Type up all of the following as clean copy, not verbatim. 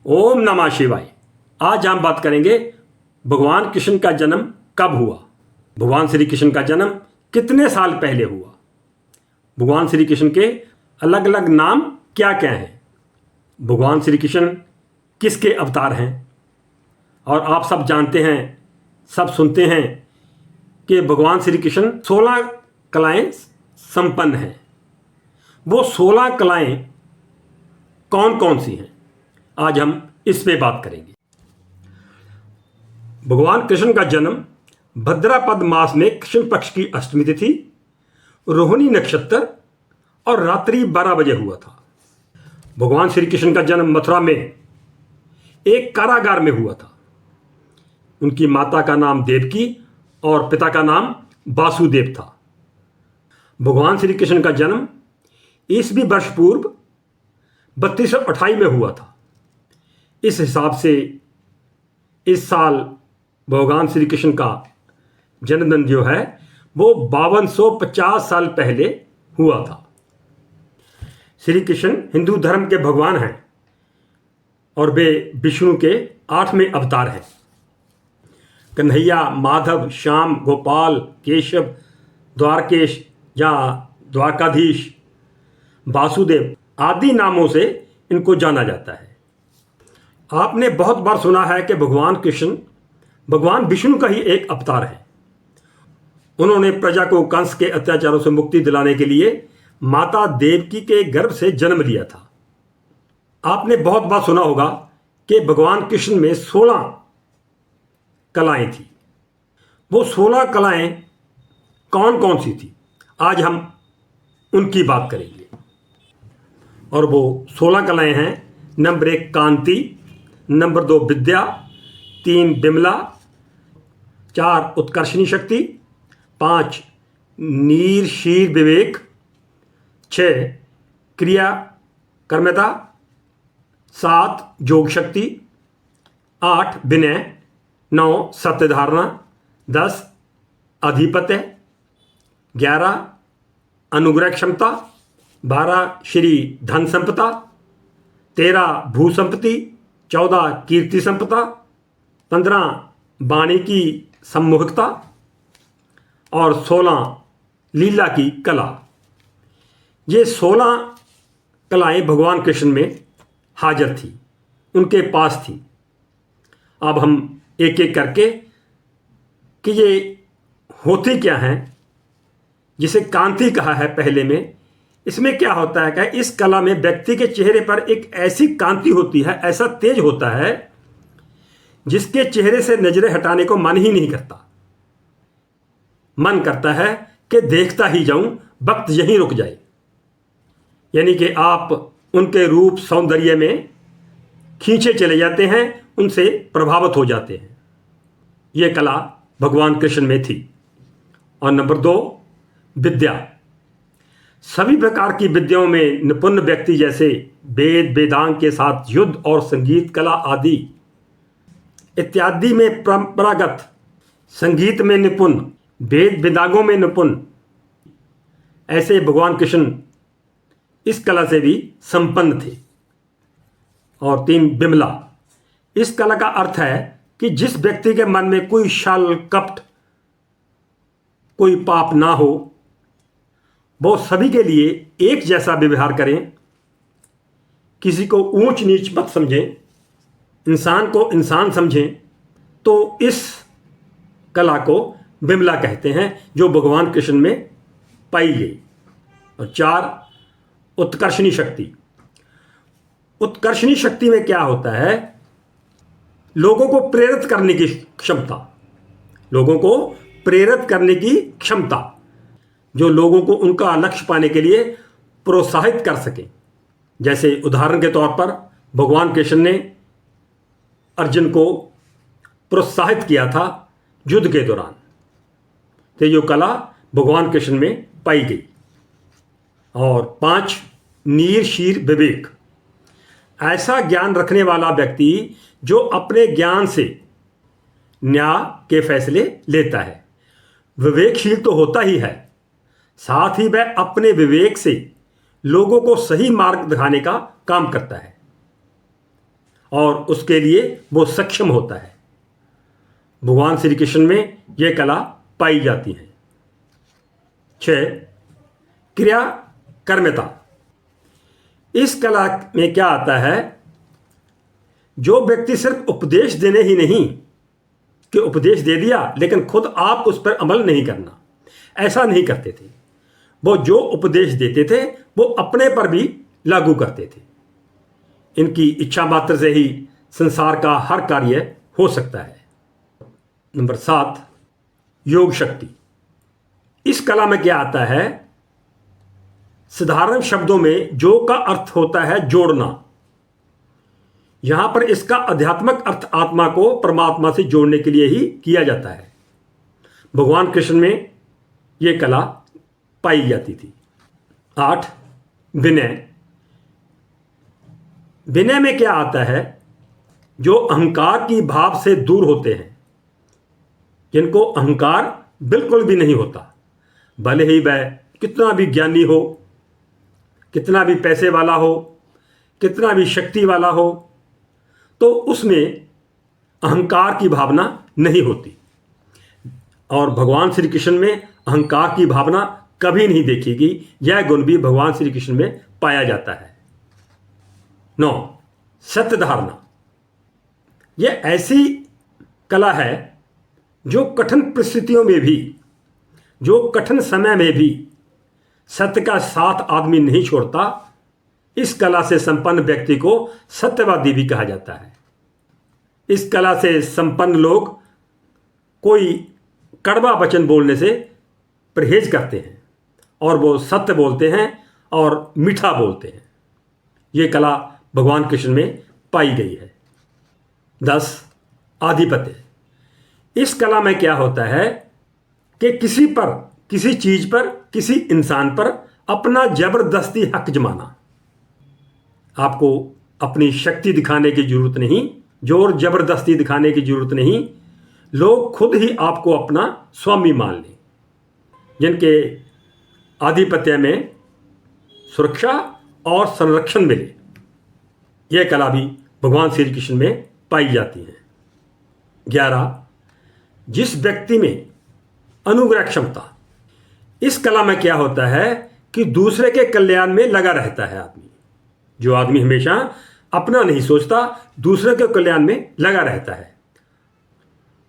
ओम नमः शिवाय। आज हम बात करेंगे भगवान कृष्ण का जन्म कब हुआ, भगवान श्री कृष्ण का जन्म कितने साल पहले हुआ, भगवान श्री कृष्ण के अलग अलग नाम क्या क्या हैं, भगवान श्री कृष्ण किसके अवतार हैं। और आप सब जानते हैं, सब सुनते हैं कि भगवान श्री कृष्ण 16 कलाएं संपन्न हैं। वो 16 कलाएं कौन कौन सी हैं, आज हम इस पे बात करेंगे। भगवान कृष्ण का जन्म भद्रापद मास में कृष्ण पक्ष की अष्टमी तिथि, रोहिणी नक्षत्र और रात्रि 12 बजे हुआ था। भगवान श्री कृष्ण का जन्म मथुरा में एक कारागार में हुआ था। उनकी माता का नाम देवकी और पिता का नाम वासुदेव था। भगवान श्री कृष्ण का जन्म ईसवी वर्ष पूर्व 3228 में हुआ था। इस हिसाब से इस साल भगवान श्री कृष्ण का जन्मदिन जो है वो 5250 साल पहले हुआ था। श्री कृष्ण हिंदू धर्म के भगवान हैं और वे विष्णु के 8वें अवतार हैं। कन्हैया, माधव, श्याम, गोपाल, केशव, द्वारकेश या द्वारकाधीश, वासुदेव आदि नामों से इनको जाना जाता है। आपने बहुत बार सुना है कि भगवान कृष्ण भगवान विष्णु का ही एक अवतार है। उन्होंने प्रजा को कंस के अत्याचारों से मुक्ति दिलाने के लिए माता देवकी के गर्भ से जन्म लिया था। आपने बहुत बार सुना होगा कि भगवान कृष्ण में 16 कलाएं थी। वो 16 कलाएं कौन कौन सी थी, आज हम उनकी बात करेंगे। और वो 16 कलाएं हैं: नंबर 1 कांति, नंबर 2 विद्या, 3 बिमला, 4 उत्कर्षणी शक्ति, 5 नीर शीर विवेक, 6 क्रिया कर्मता, 7 योग शक्ति, 8 विनय, 9 सत्य धारणा, 10 अधिपत्य, 11 अनुग्रह क्षमता, 12 श्री धन संपदा, 13 भू संपत्ति, 14 कीर्ति संपदा, 15 वाणी की सम्मोहकता और 16 लीला की कला। ये 16 कलाएं भगवान कृष्ण में हाजिर थी, उनके पास थी। अब हम एक एक करके कि ये होती क्या हैं। जिसे कांति कहा है पहले में, इसमें क्या होता है कि इस कला में व्यक्ति के चेहरे पर एक ऐसी कांति होती है, ऐसा तेज होता है जिसके चेहरे से नजरें हटाने को मन ही नहीं करता। मन करता है कि देखता ही जाऊं, वक्त यहीं रुक जाए। यानी कि आप उनके रूप सौंदर्य में खींचे चले जाते हैं, उनसे प्रभावित हो जाते हैं। यह कला भगवान कृष्ण में थी। और नंबर 2 विद्या। सभी प्रकार की विद्याओं में निपुण व्यक्ति, जैसे वेद वेदांग के साथ युद्ध और संगीत कला आदि इत्यादि में परंपरागत, संगीत में निपुण, वेद वेदांगों में निपुण, ऐसे भगवान कृष्ण इस कला से भी संपन्न थे। और 3 बिमला। इस कला का अर्थ है कि जिस व्यक्ति के मन में कोई छल कपट, कोई पाप ना हो, वो सभी के लिए एक जैसा व्यवहार करें, किसी को ऊंच नीच मत समझें, इंसान को इंसान समझें, तो इस कला को बिमला कहते हैं, जो भगवान कृष्ण में पाई गई। और 4 उत्कर्षणी शक्ति। उत्कर्षणी शक्ति में क्या होता है? लोगों को प्रेरित करने की क्षमता, लोगों को प्रेरित करने की क्षमता, जो लोगों को उनका लक्ष्य पाने के लिए प्रोत्साहित कर सके। जैसे उदाहरण के तौर पर भगवान कृष्ण ने अर्जुन को प्रोत्साहित किया था युद्ध के दौरान। तो ये कला भगवान कृष्ण में पाई गई। और 5 नीर शीर विवेक। ऐसा ज्ञान रखने वाला व्यक्ति जो अपने ज्ञान से न्याय के फैसले लेता है। विवेकशील तो होता ही है, साथ ही वह अपने विवेक से लोगों को सही मार्ग दिखाने का काम करता है। और उसके लिए वो सक्षम होता है। भगवान श्री कृष्ण में यह कला पाई जाती है। 6. क्रिया कर्मता। इस कला में क्या आता है, जो व्यक्ति सिर्फ उपदेश देने ही नहीं कि उपदेश दे दिया लेकिन खुद आप उस पर अमल नहीं करना, ऐसा नहीं करते थे। वो जो उपदेश देते थे वो अपने पर भी लागू करते थे। इनकी इच्छा मात्र से ही संसार का हर कार्य हो सकता है। नंबर 7. योग शक्ति। इस कला में क्या आता है, साधारण शब्दों में योग का अर्थ होता है जोड़ना। यहां पर इसका आध्यात्मिक अर्थ आत्मा को परमात्मा से जोड़ने के लिए ही किया जाता है। भगवान कृष्ण में यह कला पाई जाती थी। 8. विनय। विनय में क्या आता है, जो अहंकार की भाव से दूर होते हैं, जिनको अहंकार बिल्कुल भी नहीं होता, भले ही वह कितना भी ज्ञानी हो, कितना भी पैसे वाला हो, कितना भी शक्ति वाला हो, तो उसमें अहंकार की भावना नहीं होती। और भगवान श्री कृष्ण में अहंकार की भावना कभी नहीं देखेगी। यह गुण भी भगवान श्री कृष्ण में पाया जाता है। 9. सत्य धारणा। यह ऐसी कला है जो कठिन परिस्थितियों में भी, जो कठिन समय में भी सत्य का साथ आदमी नहीं छोड़ता। इस कला से संपन्न व्यक्ति को सत्यवादी भी कहा जाता है। इस कला से संपन्न लोग कोई कड़वा वचन बोलने से परहेज करते हैं और वो सत्य बोलते हैं और मीठा बोलते हैं। ये कला भगवान कृष्ण में पाई गई है। 10. आधिपत्य। इस कला में क्या होता है कि किसी पर, किसी चीज पर, किसी इंसान पर अपना जबरदस्ती हक जमाना। आपको अपनी शक्ति दिखाने की जरूरत नहीं, जोर जबरदस्ती दिखाने की जरूरत नहीं। लोग खुद ही आपको अपना स्वामी मान लें। जिनके आधिपत्य में सुरक्षा और संरक्षण मिले, यह कला भी भगवान श्री कृष्ण में पाई जाती है। 11. जिस व्यक्ति में अनुग्रह क्षमता। इस कला में क्या होता है कि दूसरे के कल्याण में लगा रहता है आदमी। जो आदमी हमेशा अपना नहीं सोचता, दूसरे के कल्याण में लगा रहता है।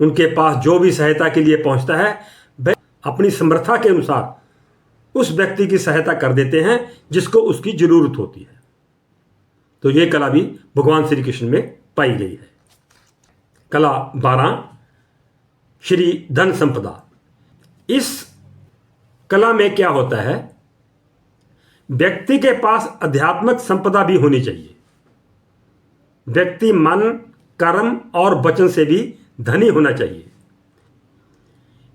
उनके पास जो भी सहायता के लिए पहुंचता है, वह अपनी समर्था के अनुसार उस व्यक्ति की सहायता कर देते हैं जिसको उसकी जरूरत होती है। तो यह कला भी भगवान श्री कृष्ण में पाई गई है। कला 12. श्री धन संपदा। इस कला में क्या होता है, व्यक्ति के पास आध्यात्मिक संपदा भी होनी चाहिए। व्यक्ति मन, कर्म और वचन से भी धनी होना चाहिए।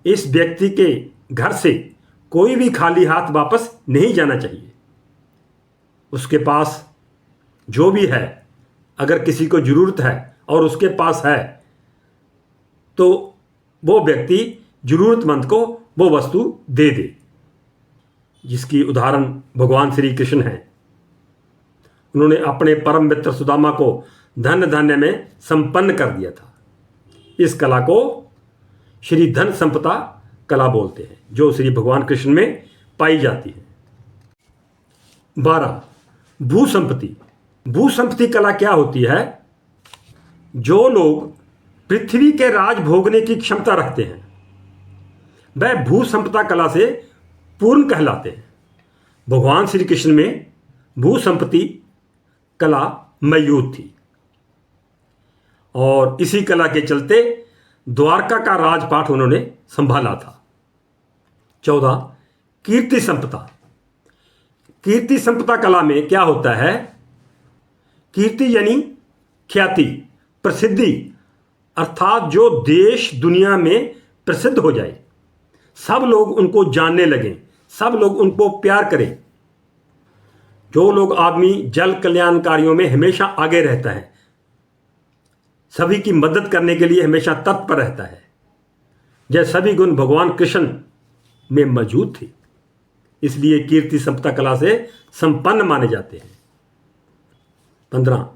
इस व्यक्ति के घर से कोई भी खाली हाथ वापस नहीं जाना चाहिए। उसके पास जो भी है, अगर किसी को जरूरत है और उसके पास है, तो वो व्यक्ति जरूरतमंद को वो वस्तु दे दे। जिसकी उदाहरण भगवान श्री कृष्ण हैं। उन्होंने अपने परम मित्र सुदामा को धन धान्य में संपन्न कर दिया था। इस कला को श्री धन संपदा कला बोलते हैं, जो श्री भगवान कृष्ण में पाई जाती है। 12. भूसंपत्ति। भूसंपत्ति कला क्या होती है, जो लोग पृथ्वी के राज भोगने की क्षमता रखते हैं, वह भूसंपदा कला से पूर्ण कहलाते हैं। भगवान श्री कृष्ण में भूसंपत्ति कला मौजूद थी और इसी कला के चलते द्वारका का राजपाट उन्होंने संभाला था। 14. कीर्ति संपदा। कीर्ति संपदा कला में क्या होता है, कीर्ति यानी ख्याति, प्रसिद्धि, अर्थात जो देश दुनिया में प्रसिद्ध हो जाए, सब लोग उनको जानने लगें, सब लोग उनको प्यार करें। जो लोग आदमी जल कल्याण कार्यों में हमेशा आगे रहता है, सभी की मदद करने के लिए हमेशा तत्पर रहता है, यह सभी गुण भगवान कृष्ण में मौजूद थे। इसलिए कीर्ति संपदा कला से संपन्न माने जाते हैं। 15.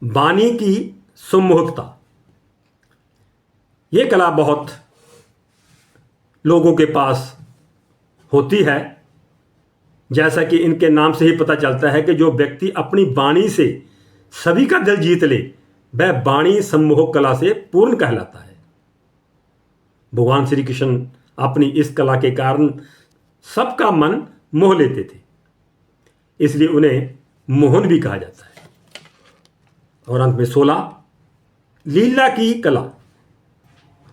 वाणी की सुमुखता। ये कला बहुत लोगों के पास होती है, जैसा कि इनके नाम से ही पता चलता है कि जो व्यक्ति अपनी वाणी से सभी का दिल जीत ले वह वाणी सम्मोहक कला से पूर्ण कहलाता है। भगवान श्री कृष्ण अपनी इस कला के कारण सबका मन मोह लेते थे, इसलिए उन्हें मोहन भी कहा जाता है। और अंत में 16 लीला की कला।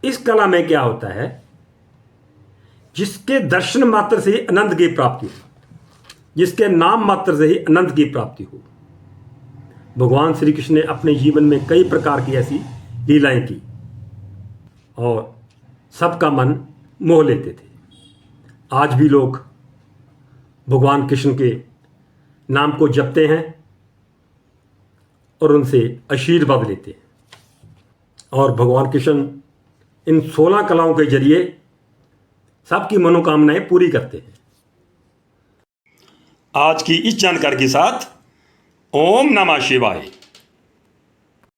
इस कला में क्या होता है, जिसके दर्शन मात्र से ही आनंद की प्राप्ति हो, जिसके नाम मात्र से ही आनंद की प्राप्ति हो। भगवान श्री कृष्ण ने अपने जीवन में कई प्रकार की ऐसी लीलाएं की और सबका मन मोह लेते थे। आज भी लोग भगवान कृष्ण के नाम को जपते हैं और उनसे आशीर्वाद लेते हैं, और भगवान कृष्ण इन 16 कलाओं के जरिए सबकी मनोकामनाएं पूरी करते हैं। आज की इस जानकारी के साथ ओम नमः शिवाय।